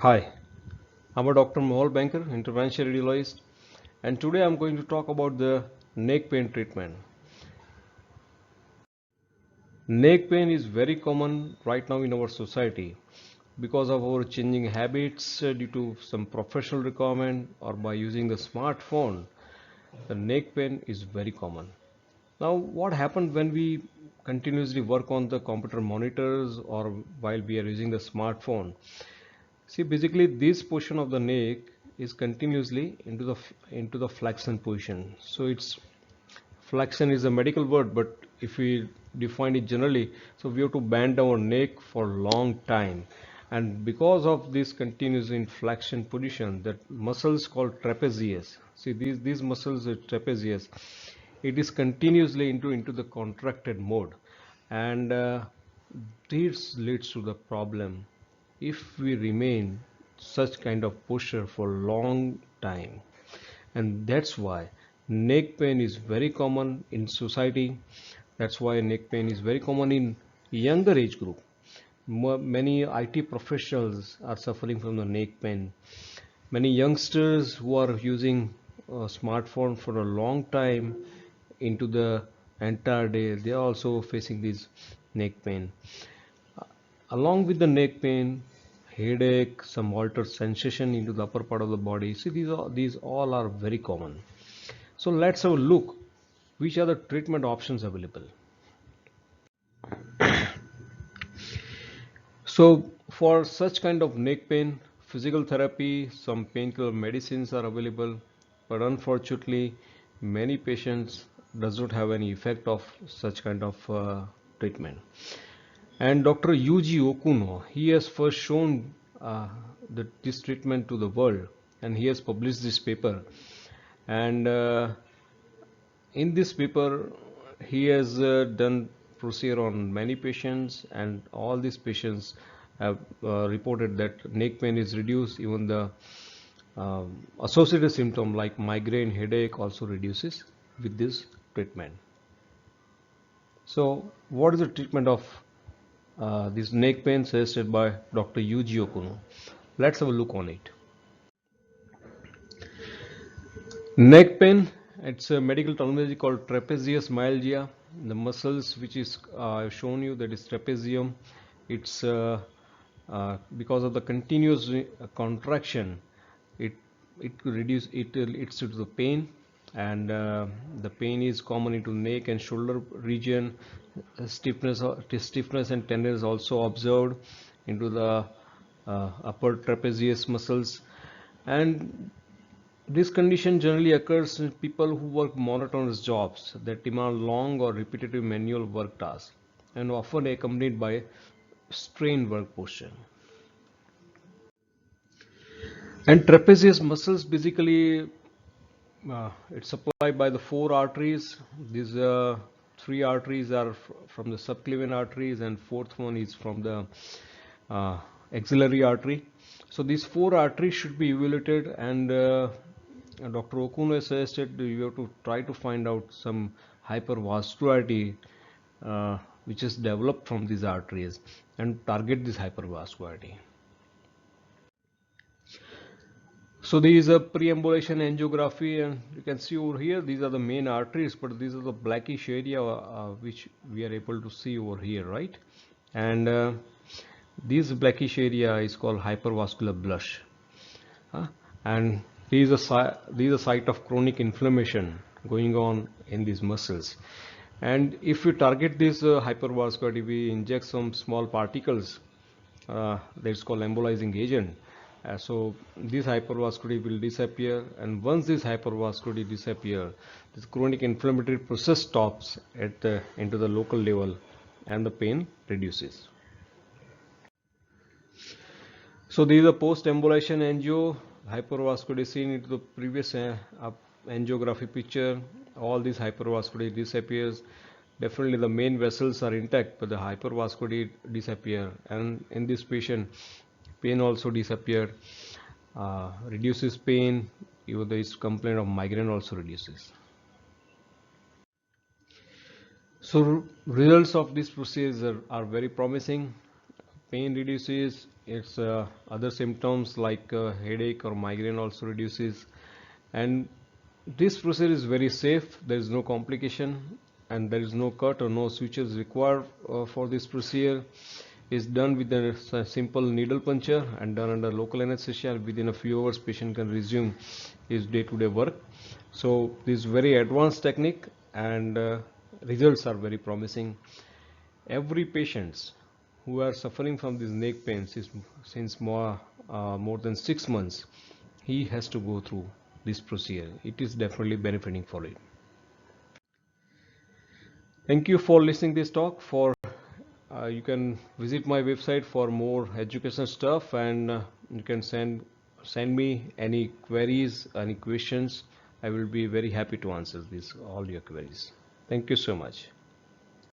Hi, I'm a Dr. Mohol Banker, intervention radiologist, and today I'm going to talk about the neck pain treatment. Neck pain is very common right now in our society because of our changing habits due to some professional requirement or by using the smartphone. The neck pain is very common. Now, what happens when we continuously work on the computer monitors or while we are using the smartphone? See, basically, this portion of the neck is continuously into the flexion position. So it's flexion is a medical word, but if we define it generally, so we have to bend our neck for long time, and because of this continuous in flexion position, that muscles called trapezius. See, these muscles trapezius, it is continuously into the contracted mode, and this leads to the problem if we remain such kind of posture for long time, and that's why neck pain is very common in society. That's why neck pain is very common in younger age group. Many IT professionals are suffering from the neck pain. Many youngsters who are using a smartphone for a long time into the entire day, they are also facing this neck pain. Along with the neck pain, headache, some altered sensation into the upper part of the body. See, these all are very common. So let's have a look. Which are the treatment options available? So for such kind of neck pain, physical therapy, some painkiller medicines are available, but unfortunately, many patients does not have any effect of such kind of treatment. And Dr. Yuji Okuno, he has first shown this treatment to the world, and he has published this paper. And in this paper, he has done procedure on many patients, and all these patients have reported that neck pain is reduced. Even the associated symptom like migraine, headache also reduces with this treatment. So, what is the treatment of this neck pain suggested by Dr. Yuji Okuno? Let's have a look on it. Neck pain, it's a medical terminology called trapezius myalgia. The muscles which is shown you, that is trapezium, it's because of the continuous contraction, it it's to the pain, and the pain is common into neck and shoulder region. Stiffness and tenderness also observed into the upper trapezius muscles, and this condition generally occurs in people who work monotonous jobs that demand long or repetitive manual work tasks, and often accompanied by strained work posture. And trapezius muscles basically, it's supplied by the four arteries. These three arteries are from the subclavian arteries, and fourth one is from the uh, axillary artery. So these four arteries should be evaluated, and Dr. Okuno suggested you have to try to find out some hypervascularity which is developed from these arteries and target this hypervascularity. So there is a preambulation angiography, and you can see over here these are the main arteries, but these are the blackish area which we are able to see over here, right? And this blackish area is called hypervascular blush. Uh, and there is a site of chronic inflammation going on in these muscles. And if we target this hypervascularity, we inject some small particles that's called embolizing agent. So this hypervascularity will disappear, and once this hypervascularity disappear, this chronic inflammatory process stops at into the local level, and the pain reduces. So this is a post-embolization angio, hypervascularity seen into the previous angiography picture. All this hypervascularity disappears. Definitely the main vessels are intact, but the hypervascularity disappear. And in this patient, pain also disappeared. Reduces pain. Even this complaint of migraine also reduces. So results of this procedure are very promising. Pain reduces, its other symptoms like headache or migraine also reduces. And this procedure is very safe. There is no complication, and there is no cut or no sutures required for this procedure. Is done with a simple needle puncture and done under local anesthesia. Within a few hours, patient can resume his day-to-day work. So this is very advanced technique, and results are very promising. Every patients who are suffering from these neck pains since more than 6 months, he has to go through this procedure. It is definitely benefiting for it. Thank you for listening this talk. For you can visit my website for more educational stuff, and you can send me any queries, any questions. I will be very happy to answer these all your queries. Thank you so much.